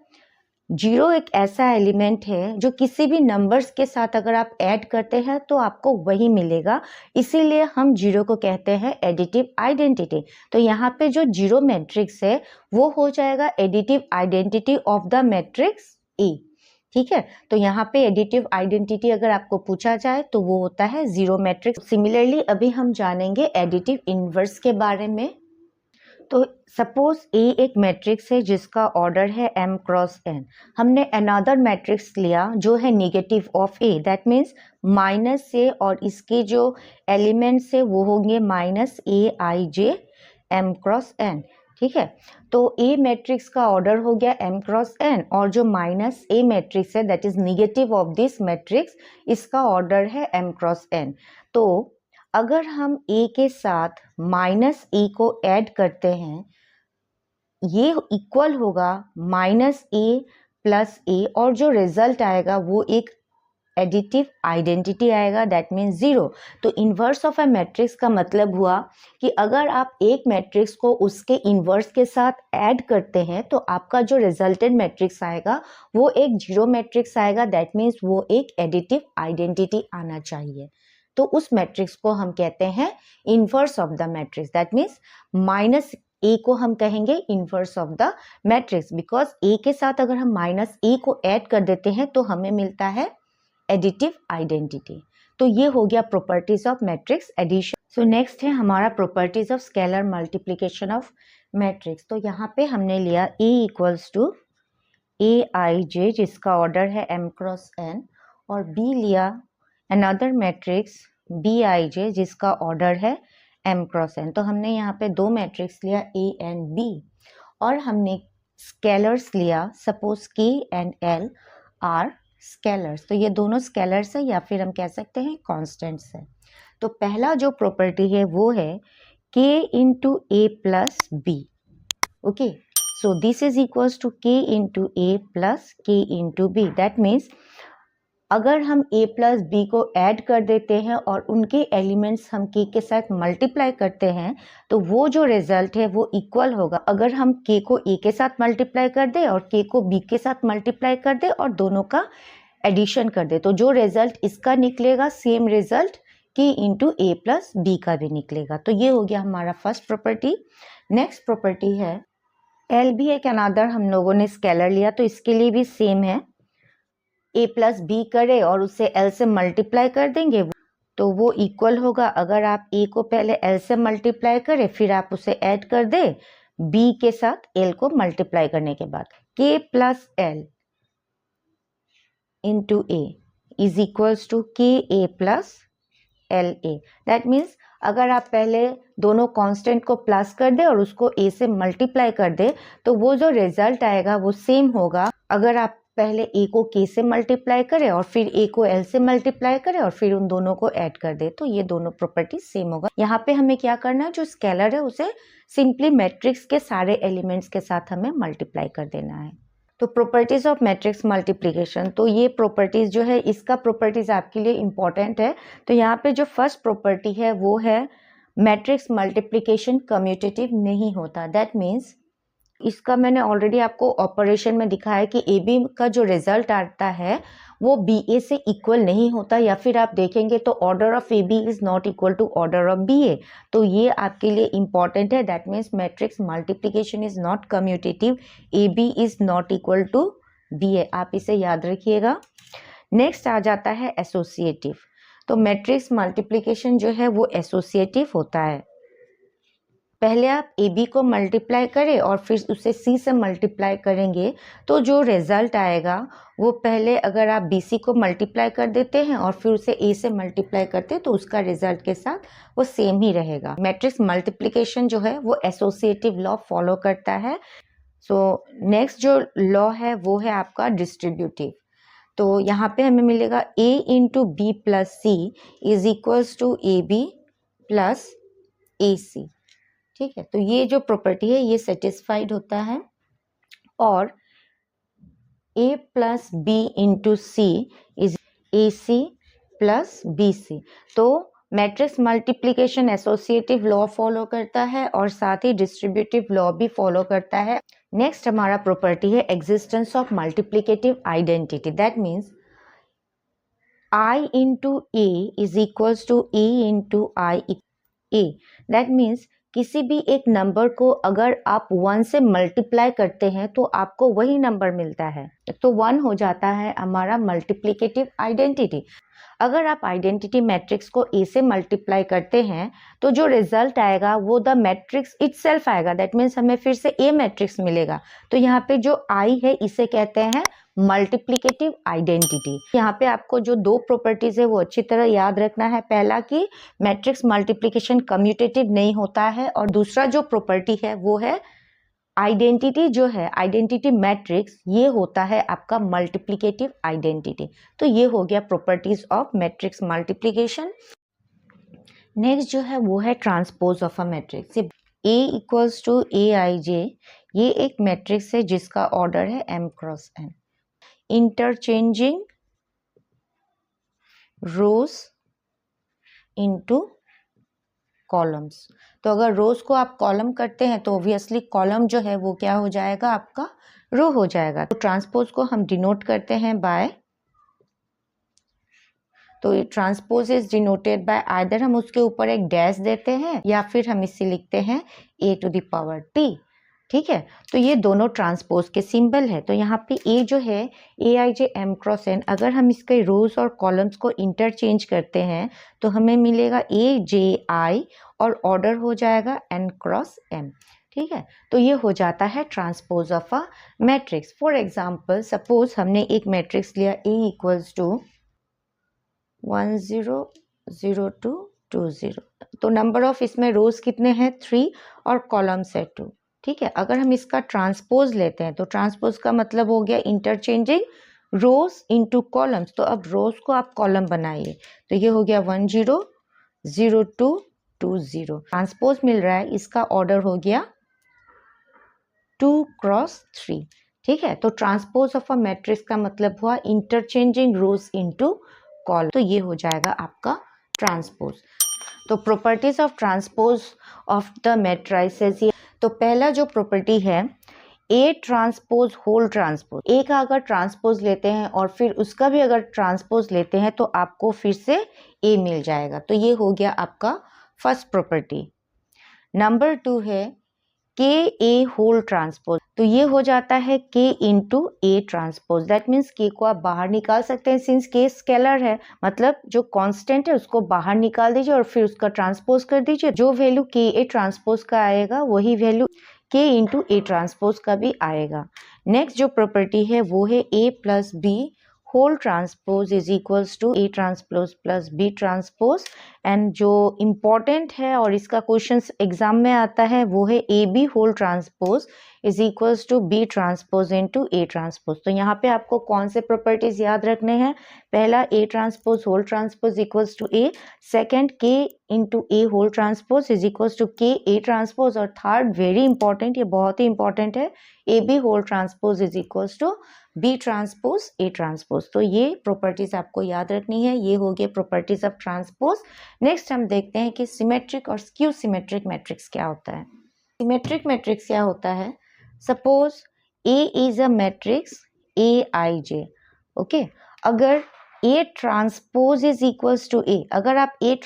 जीरो एक ऐसा एलिमेंट है जो किसी भी नंबर्स के साथ अगर आप ऐड करते हैं तो आपको वही मिलेगा, इसीलिए हम जीरो को कहते हैं एडिटिव आइडेंटिटी। तो यहाँ पे जो जीरो मैट्रिक्स है वो हो जाएगा additive identity of the matrix A। ठीक है, तो यहाँ पे एडिटिव आइडेंटिटी अगर आपको पूछा जाए तो वो होता है जीरो मैट्रिक्स। सिमिलरली अभी हम जानेंगे एडिटिव इनवर्स के बारे में। तो सपोज A एक मैट्रिक्स है जिसका ऑर्डर है m क्रॉस n। हमने अनदर मैट्रिक्स लिया जो है negative of A, that means minus से और इसके जो एलिमेंट्स है वो होंगे minus aij m cross n। ठीक है, तो A मैट्रिक्स का ऑर्डर हो गया m क्रॉस n और जो माइनस A मैट्रिक्स है that is negative of this matrix, इसका ऑर्डर है m क्रॉस n। तो अगर हम A के साथ माइनस A को ऐड करते हैं ये इक्वल होगा माइनस A प्लस A और जो रिजल्ट आएगा वो एक एडिटिव आइडेंटिटी आएगा, दैट मीन्स 0। तो इन्वर्स ऑफ अ मैट्रिक्स का मतलब हुआ कि अगर आप एक मैट्रिक्स को उसके इन्वर्स के साथ ऐड करते हैं तो आपका जो रिजल्टेड मैट्रिक्स आएगा वो एक जीरो मैट्रिक्स आएगा, दैट मीन्स वो एक एडिटिव आइडेंटिटी आना चाहिए। तो उस मैट्रिक्स को हम कहते हैं inverse of the matrix, that means minus A को हम कहेंगे inverse of the matrix, because A के साथ अगर हम माइनस A को ऐड कर देते हैं तो हमें मिलता है एडिटिव आइडेंटिटी। तो ये हो गया properties of matrix addition. So next है हमारा properties of scalar multiplication of matrix. तो यहाँ पे हमने लिया A इक्वल्स टू aij जिसका ऑर्डर है m क्रॉस n और B लिया अनदर मैट्रिक्स bij जिसका ऑर्डर है m क्रॉस n। तो हमने यहाँ पे दो मैट्रिक्स लिया A एंड B और हमने स्केलर्स लिया, suppose K and L are scalars. तो ये दोनों स्केलर्स है या फिर हम कह सकते हैं कॉन्स्टेंट्स है। तो पहला जो प्रॉपर्टी है वो है k into a plus B. Okay, so this is equals to k into a plus k into B. That means अगर हम a प्लस बी को ऐड कर देते हैं और उनके एलिमेंट्स हम k के साथ मल्टीप्लाई करते हैं तो वो जो रिजल्ट है वो इक्वल होगा अगर हम k को a के साथ मल्टीप्लाई कर दे और k को b के साथ मल्टीप्लाई कर दे और दोनों का एडिशन कर दे, तो जो रिजल्ट इसका निकलेगा same result k into a plus B का भी निकलेगा। तो ये हो गया हमारा फर्स्ट प्रॉपर्टी। नेक्स्ट प्रॉपर्टी है L भी एक अनदर हम लोगों ने स्केलर लिया, तो इसके लिए भी सेम है, a प्लस बी करे और उसे L से मल्टीप्लाई कर देंगे तो वो इक्वल होगा अगर आप a को पहले L से मल्टीप्लाई करें फिर आप उसे ऐड कर दे b के साथ L को मल्टीप्लाई करने के बाद। k plus L into a is equals to k a plus L A. That means अगर आप पहले दोनों कांस्टेंट को प्लस कर दे और उसको a से मल्टीप्लाई कर दे तो वो जो रिजल्ट आएगा वो सेम होगा अगर आप पहले a को k से मल्टीप्लाई करें और फिर a को l से मल्टीप्लाई करें और फिर उन दोनों को ऐड कर दे, तो ये दोनों प्रॉपर्टी सेम होगा। यहाँ पे हमें क्या करना है, जो स्केलर है उसे सिंपली मैट्रिक्स के सारे एलिमेंट्स के साथ हमें मल्टीप्लाई कर देना है। तो प्रॉपर्टीज ऑफ मैट्रिक्स मल्टीप्लिकेशन, तो ये प्रॉपर्टीज जो है इसका प्रॉपर्टीज आपके लिए इंपॉर्टेंट है। तो यहाँ पे जो फर्स्ट प्रॉपर्टी है वो है मैट्रिक्स मल्टीप्लिकेशन कम्यूटेटिव नहीं होता। दैट मीन्स इसका मैंने ऑलरेडी आपको ऑपरेशन में दिखाया कि ए बी का जो रिजल्ट आता है वो बी ए से इक्वल नहीं होता, या फिर आप देखेंगे तो order of A B is not equal to order of B A. तो ये आपके लिए इंपॉर्टेंट है। That means matrix multiplication is not commutative, A B is not equal to B A, आप इसे याद रखिएगा। नेक्स्ट आ जाता है एसोसिएटिव। तो मैट्रिक्स मल्टीप्लिकेशन जो है वो एसोसिएटिव होता है। पहले आप ए बी को मल्टीप्लाई करें और फिर उसे सी से मल्टीप्लाई करेंगे, तो जो रिजल्ट आएगा वो पहले अगर आप बी सी को मल्टीप्लाई कर देते हैं और फिर उसे ए से मल्टीप्लाई करते हैं तो उसका रिजल्ट के साथ वो सेम ही रहेगा। मैट्रिक्स मल्टीप्लिकेशन जो है वो एसोसिएटिव लॉ फॉलो करता है। सो नेक्स्ट जो लॉ है वो है आपका डिस्ट्रीब्यूटिव। तो यहाँ पे हमें मिलेगा a into B plus C is equals to A B plus A C. ठीक है, तो ये जो प्रॉपर्टी है ये सेटिस्फाइड होता है। और a plus B into C is A C plus B C. तो matrix multiplication associative law follow करता है और साथ ही डिस्ट्रीब्यूटिव लॉ भी फॉलो करता है। नेक्स्ट हमारा प्रॉपर्टी है existence of multiplicative identity. That means I into A is equals to A into I A. That means किसी भी एक नंबर को अगर आप 1 से मल्टीप्लाई करते हैं तो आपको वही नंबर मिलता है, तो 1 हो जाता है हमारा मल्टीप्लिकेटिव आइडेंटिटी। अगर आप आइडेंटिटी मैट्रिक्स को ए से मल्टीप्लाई करते हैं तो जो रिजल्ट आएगा वो द मैट्रिक्स इटसेल्फ आएगा। दैट मीन्स हमें फिर से ए मैट्रिक्स मिलेगा। तो यहाँ पे जो आई है इसे कहते हैं मल्टीप्लिकेटिव आइडेंटिटी। यहाँ पे आपको जो दो प्रॉपर्टीज है वो अच्छी तरह याद रखना है। पहला कि मैट्रिक्स मल्टीप्लिकेशन कम्यूटेटिव नहीं होता है, और दूसरा जो प्रॉपर्टी है वो है आइडेंटिटी जो है आइडेंटिटी मैट्रिक्स ये होता है आपका मल्टीप्लिकेटिव आइडेंटिटी। तो ये हो गया properties of matrix multiplication. Next जो है वो है transpose of a matrix. A equals to A I J, ये एक मैट्रिक्स है जिसका ऑर्डर है m cross n। Interchanging rows into columns. तो अगर रोज को आप कॉलम करते हैं तो ऑब्वियसली कॉलम जो है वो क्या हो जाएगा, आपका रो हो जाएगा। तो ट्रांसपोज को हम डिनोट करते हैं बाय, तो ये transpose is denoted bye either हम उसके ऊपर एक डैश देते हैं या फिर हम इसे लिखते हैं a to the power t। ठीक है, तो ये दोनों ट्रांसपोज के सिंबल है। तो यहाँ पे a जो है ए I J M cross n, अगर हम इसके रोज और कॉलम्स को इंटरचेंज करते हैं तो हमें मिलेगा ए जे आई और ऑर्डर हो जाएगा n क्रॉस m। ठीक है, तो ये हो जाता है transpose of a matrix. For example suppose हमने एक मैट्रिक्स लिया a इक्वल्स टू 1 0 0 2 2 0। तो नंबर ऑफ इसमें रोज कितने हैं 3 और कॉलम्स है 2। ठीक है, अगर हम इसका ट्रांसपोज लेते हैं तो ट्रांसपोज का मतलब हो गया इंटरचेंजिंग रोज इनटू कॉलम्स। तो अब रोज को आप कॉलम बनाइए, तो ये हो गया 1 0 0 2 2 0। ट्रांसपोज मिल रहा है, इसका ऑर्डर हो गया 2 क्रॉस 3। ठीक है, तो ट्रांसपोज ऑफ अ मैट्रिक्स का मतलब हुआ इंटरचेंजिंग रोज इनटू कॉलम। तो ये हो जाएगा आपका ट्रांसपोज। तो properties of transpose of the matrices. तो पहला जो प्रॉपर्टी है ए ट्रांसपोज होल ट्रांसपोज। ए का अगर ट्रांसपोज लेते हैं और फिर उसका भी अगर ट्रांसपोज लेते हैं तो आपको फिर से ए मिल जाएगा। तो ये हो गया आपका फर्स्ट प्रॉपर्टी। नंबर 2 है के ए होल ट्रांसपोज। तो ये हो जाता है के into A transpose. That means के को आप बाहर निकाल सकते हैं, सिंस के स्केलर है, मतलब जो कांस्टेंट है उसको बाहर निकाल दीजिए और फिर उसका ट्रांसपोज कर दीजिए। जो वैल्यू के ए ट्रांसपोज का आएगा वही वैल्यू के इंटू ए ट्रांसपोज का भी आएगा। नेक्स्ट जो प्रॉपर्टी है वो है A plus B whole transpose is equals to A transpose plus B transpose. And जो इम्पॉर्टेंट है और इसका क्वेश्चन एग्जाम में आता है वो है A B whole transpose is equals to B transpose into A transpose. तो यहाँ पे आपको कौन से प्रॉपर्टीज याद रखने हैं? पहला A transpose whole transpose equals to A, second K into A whole transpose is equals to K A transpose, और थर्ड वेरी इंपॉर्टेंट, ये बहुत ही इंपॉर्टेंट है, A B whole transpose is equals to B transpose A transpose. तो ये properties आपको याद रखनी है। ये हो गए प्रॉपर्टीज ऑफ ट्रांसपोज। नेक्स्ट हम देखते हैं कि सिमेट्रिक और स्क्यू सिमेट्रिक मैट्रिक्स क्या होता है। सिमेट्रिक मैट्रिक्स क्या होता है? Suppose A is a matrix A I J. Okay, अगर A transpose is equals to A, अगर आप A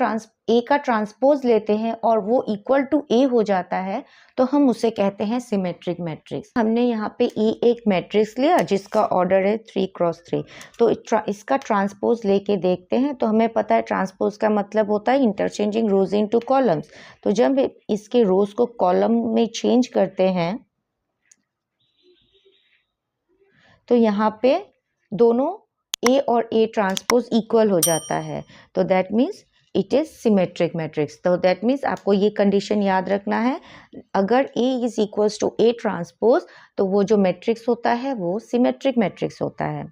का ट्रांसपोज लेते हैं और वो इक्वल टू A हो जाता है तो हम उसे कहते हैं सिमेट्रिक मैट्रिक्स। हमने यहाँ पे E एक मैट्रिक्स लिया जिसका ऑर्डर है 3x3, तो इसका ट्रांसपोज लेके देखते हैं। तो हमें पता है ट्रांसपोज का मतलब होता है इंटरचेंजिंग रोज इनटू कॉलम्स। तो जब इसके रोज को कॉलम में चेंज करते हैं तो यहाँ पे दोनों A और A ट्रांसपोज इक्वल हो जाता है, तो that means it is symmetric matrix. तो दैट मीन्स आपको ये कंडीशन याद रखना है, अगर A is equals to A transpose तो वो जो मैट्रिक्स होता है वो सिमेट्रिक मैट्रिक्स होता है।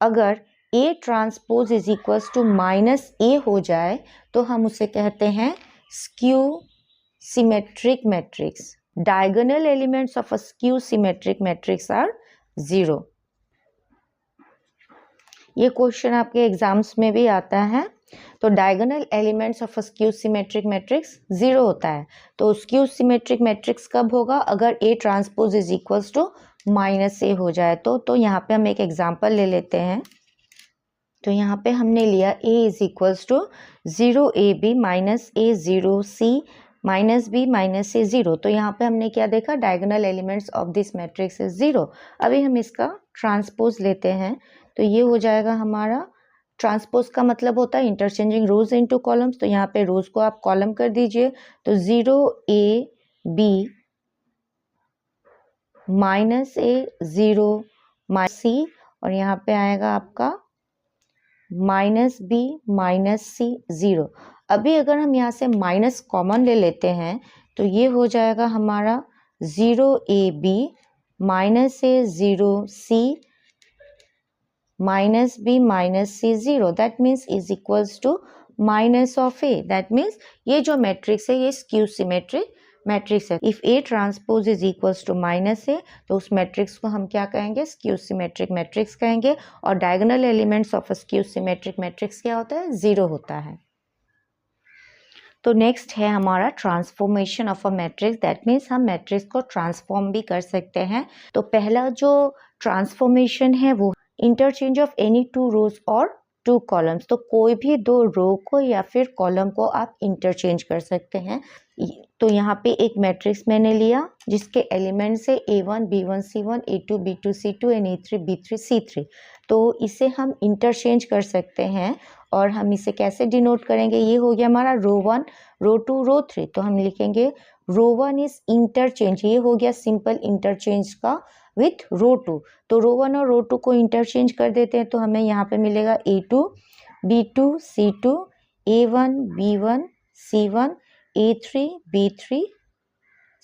अगर A transpose is equals to -A हो जाए तो हम उसे कहते हैं skew symmetric matrix. Diagonal elements of a skew symmetric matrix are 0। ये क्वेश्चन आपके एग्जाम्स में भी आता है। तो diagonal elements of a skew symmetric matrix 0 होता है। तो स्क्यू सिमेट्रिक मैट्रिक्स कब होगा? अगर A transpose is equals to -A हो जाए तो यहाँ पे हम एक एग्जांपल ले लेते हैं। तो यहाँ पे हमने लिया A is equals to 0AB -A 0C -B -A 0। तो यहाँ पे हमने क्या देखा? Diagonal elements of this matrix is 0। अभी हम इसका ट्रांसपोज लेते हैं तो ये हो जाएगा हमारा, ट्रांसपोज का मतलब होता है इंटरचेंजिंग रोज इनटू कॉलम्स। तो यहाँ पे रोज को आप कॉलम कर दीजिए, तो 0AB -A 0 C और यहाँ पे आएगा आपका -B -C 0। अभी अगर हम यहाँ से माइनस कॉमन ले लेते हैं तो ये हो जाएगा हमारा 0AB -A 0C -B -C 0, that means is equals to minus of A। That means ये जो मैट्रिक्स है ये स्क्यू सिमेट्रिक मैट्रिक्स है। If A transpose is equals to -A तो उस मैट्रिक्स को हम क्या कहेंगे? स्क्यू सिमेट्रिक मैट्रिक्स कहेंगे। और diagonal elements of a skew symmetric matrix क्या होता है? 0 होता है। तो नेक्स्ट है हमारा transformation of a matrix. That means हम मैट्रिक्स को ट्रांसफॉर्म भी कर सकते हैं। तो पहला जो ट्रांसफॉर्मेशन है वो इंटरचेंज ऑफ एनी 2 रोज और 2 कॉलम्स। तो कोई भी 2 रो को या फिर कॉलम को आप इंटरचेंज कर सकते हैं। तो यहाँ पे एक मैट्रिक्स मैंने लिया जिसके एलिमेंट्स है A1 B1 C1 A2 B2 C2 and A3 B3 C3। तो इसे हम इंटरचेंज कर सकते हैं और हम इसे कैसे डिनोट करेंगे? ये हो गया हमारा रो 1 रो 2 रो 3। तो हम लिखेंगे रो 1 इज इंटरचेंज, ये हो गया सिंपल इंटरचेंज का विथ रो 2। तो रो 1 और रो 2 को इंटरचेंज कर देते हैं तो हमें यहाँ पे मिलेगा A2 B2 C2 A1 B1 C1 A3 B3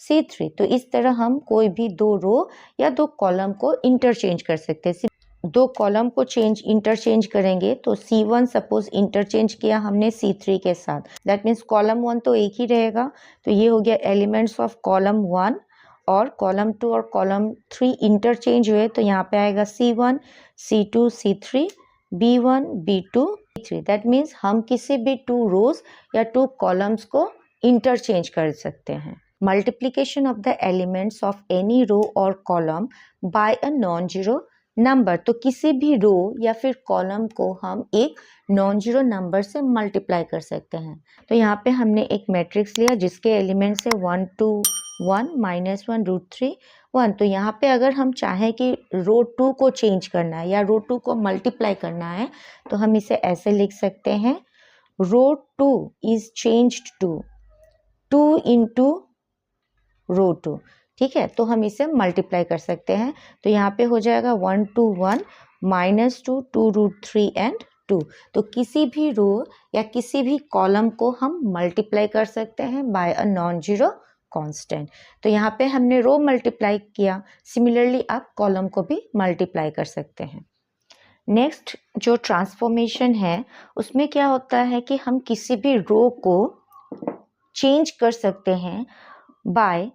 C3। तो इस तरह हम कोई भी 2 रो या 2 कॉलम को इंटरचेंज कर सकते हैं। 2 कॉलम को इंटरचेंज करेंगे तो C1 सपोज इंटरचेंज किया हमने C3 के साथ, दैट मीन्स कॉलम 1 तो एक ही रहेगा। तो ये हो गया एलिमेंट्स ऑफ कॉलम 1 और कॉलम 2 और कॉलम 3 इंटरचेंज हुए तो यहाँ पे आएगा C1 C2 C3 B1 B2 B3। That means हम किसी भी 2 रोज या 2 कॉलम्स को इंटरचेंज कर सकते हैं। Multiplication of the elements of any row और column by a non zero number. तो किसी भी रो या फिर कॉलम को हम एक नॉन जीरो नंबर से मल्टीप्लाई कर सकते हैं। तो यहाँ पे हमने एक मैट्रिक्स लिया जिसके एलिमेंट्स है 1 2 1 -1 √3 1। तो यहाँ पे अगर हम चाहें कि रो 2 को चेंज करना है या रो 2 को मल्टीप्लाई करना है तो हम इसे ऐसे लिख सकते हैं, row 2 is changed to 2 into row 2। ठीक है, तो हम इसे मल्टीप्लाई कर सकते हैं। तो यहाँ पे हो जाएगा 1 2 1 -2 2 √3 एंड 2। तो किसी भी रो या किसी भी कॉलम को हम मल्टीप्लाई कर सकते हैं by a non zero constant. तो यहाँ पे हमने रो मल्टीप्लाई किया, सिमिलरली आप कॉलम को भी मल्टीप्लाई कर सकते हैं। नेक्स्ट जो ट्रांसफॉर्मेशन है उसमें क्या होता है कि हम किसी भी रो को चेंज कर सकते हैं bye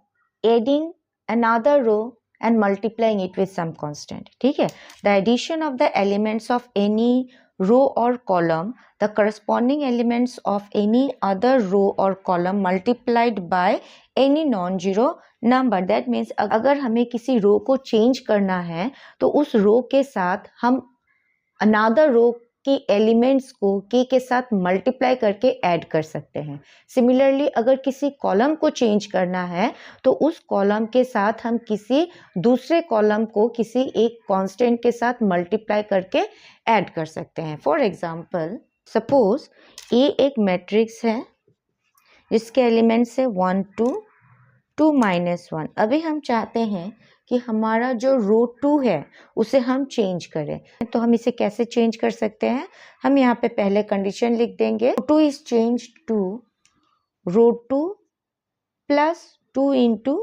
adding another row and multiplying it with some constant। ठीक है, the addition of the elements of any row or column, the corresponding elements of any other row or column multiplied by any non-zero number। that means अगर हमें किसी रो को change करना है तो उस रो के साथ हम अनादर रो की एलिमेंट्स को k के साथ मल्टीप्लाई करके ऐड कर सकते हैं। सिमिलरली अगर किसी कॉलम को चेंज करना है तो उस कॉलम के साथ हम किसी दूसरे कॉलम को किसी एक कांस्टेंट के साथ मल्टीप्लाई करके ऐड कर सकते हैं। फॉर एग्जांपल सपोज A एक मैट्रिक्स है जिसके एलिमेंट्स है 1 2 2 -1। अभी हम चाहते हैं कि हमारा जो रो 2 है उसे हम चेंज करें, तो हम इसे कैसे चेंज कर सकते हैं? हम यहाँ पे पहले कंडीशन लिख देंगे 2 is change to row 2 plus 2 into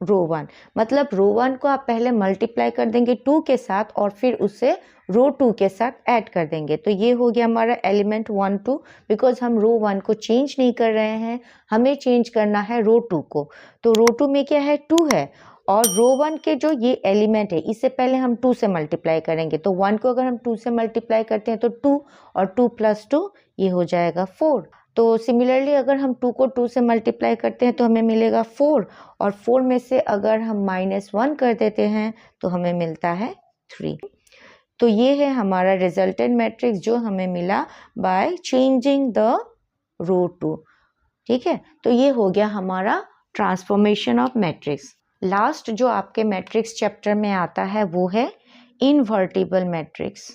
row 1। मतलब रो 1 को आप पहले मल्टीप्लाई कर देंगे 2 के साथ और फिर उसे रो 2 के साथ ऐड कर देंगे, तो ये हो गया हमारा एलिमेंट 1 2। बिकॉज हम रो 1 को चेंज नहीं कर रहे हैं, हमें चेंज करना है रो 2 को, तो रो 2 में क्या है 2 है और रो 1 के जो ये एलिमेंट है इससे पहले हम 2 से मल्टीप्लाई करेंगे, तो 1 को अगर हम 2 से मल्टीप्लाई करते हैं तो 2 और 2 प्लस 2 ये हो जाएगा 4। तो सिमिलरली अगर हम 2 को 2 से मल्टीप्लाई करते हैं तो हमें मिलेगा 4 और 4 में से अगर हम -1 कर देते हैं तो हमें मिलता है 3। तो ये है हमारा रिजल्टेंट मैट्रिक्स जो हमें मिला बाय चेंजिंग द रो 2। ठीक है, तो ये हो गया हमारा ट्रांसफॉर्मेशन ऑफ मैट्रिक्स। लास्ट जो आपके मैट्रिक्स चैप्टर में आता है वो है इनवर्टिबल मैट्रिक्स।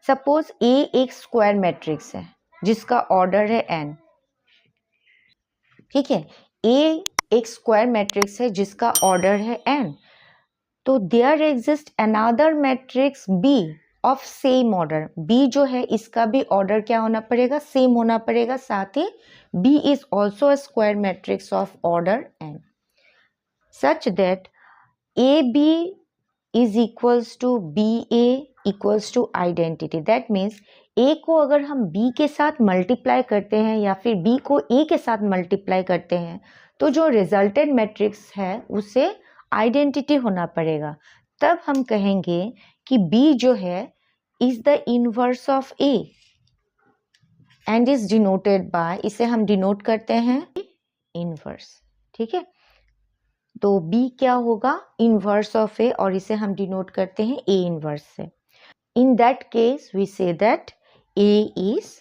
सपोज A एक स्क्वायर मैट्रिक्स है जिसका ऑर्डर है n। ठीक है, A एक स्क्वायर मैट्रिक्स है जिसका ऑर्डर है n, तो there exist another matrix B of same order. B जो है इसका भी ऑर्डर क्या होना पड़ेगा? सेम होना पड़ेगा। साथ ही B is also a square matrix of order n such that AB is equals to BA equals to identity. That means A को अगर हम B के साथ मल्टीप्लाई करते हैं या फिर B को A के साथ मल्टीप्लाई करते हैं तो जो रिजल्टेंट मैट्रिक्स है उसे आइडेंटिटी होना पड़ेगा। तब हम कहेंगे कि B जो है is the inverse of A and is denoted bye, इसे हम डिनोट करते हैं इनवर्स। ठीक है, तो B क्या होगा? इनवर्स ऑफ A और इसे हम डिनोट करते हैं A इनवर्स से। In that case we say that A is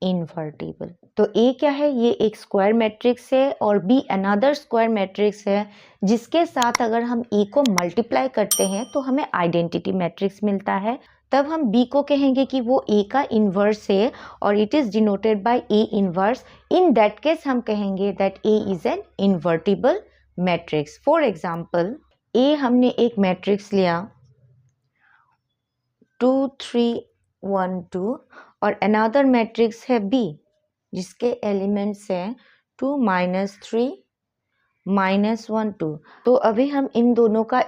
invertible. तो A क्या है? ये एक स्क्वायर मैट्रिक्स है और B अनदर स्क्वायर मैट्रिक्स है जिसके साथ अगर हम A को मल्टीप्लाई करते हैं तो हमें आइडेंटिटी मैट्रिक्स मिलता है। तब हम B को कहेंगे कि वो A का इनवर्स है और it is denoted bye A inverse. In that case हम कहेंगे that A is an invertible matrix. For example A हमने एक मैट्रिक्स लिया 2 3 1 2 और अनदर मैट्रिक्स है B जिसके एलिमेंट्स हैं 2 -3 -1 2। तो अभी हम इन दोनों का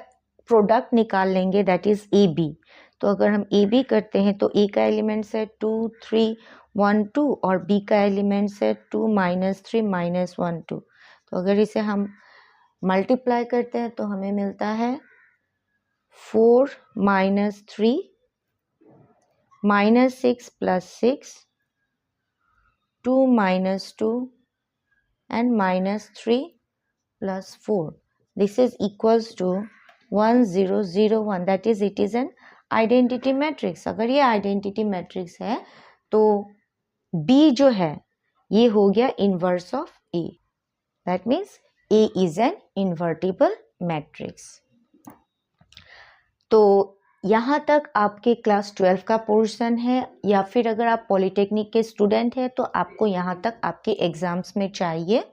प्रोडक्ट निकाल लेंगे दैट इज AB। तो अगर हम AB करते हैं तो A का एलिमेंट्स है 2 3 1 2 और B का एलिमेंट्स है 2 -3 -1 2। तो अगर इसे हम मल्टीप्लाई करते हैं तो हमें मिलता है 4 -3 -6 + 6 2 -2 and -3 + 4. This is equals to 1 0 0 1, that is it is an identity matrix। अगर ये identity matrix है तो B जो है ये हो गया inverse of A। That means A is an invertible matrix। तो यहाँ तक आपके क्लास 12 का पोर्शन है या फिर अगर आप पॉलिटेक्निक के स्टूडेंट हैं तो आपको यहाँ तक आपके एग्जाम्स में चाहिए।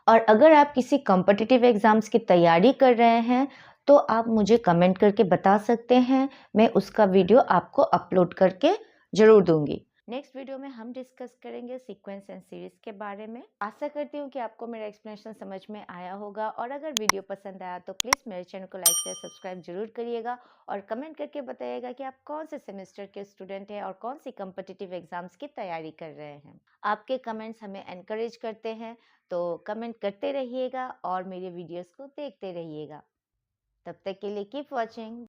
और अगर आप किसी कॉम्पिटिटिव एग्जाम्स की तैयारी कर रहे हैं तो आप मुझे कमेंट करके बता सकते हैं, मैं उसका वीडियो आपको अपलोड करके ज़रूर दूंगी। नेक्स्ट वीडियो में हम डिस्कस करेंगे सीक्वेंस एंड सीरीज के बारे में। आशा करती हूँ कि आपको मेरा एक्सप्लेनेशन समझ में आया होगा और अगर वीडियो पसंद आया तो प्लीज़ मेरे चैनल को लाइक शेयर सब्सक्राइब जरूर करिएगा और कमेंट करके बताइएगा कि आप कौन से सेमेस्टर के स्टूडेंट हैं और कौन सी कॉम्पिटिटिव एग्जाम्स की तैयारी कर रहे हैं। आपके कमेंट्स हमें एनकरेज करते हैं, तो कमेंट करते रहिएगा और मेरे वीडियोज़ को देखते रहिएगा। तब तक के लिए कीप वॉचिंग।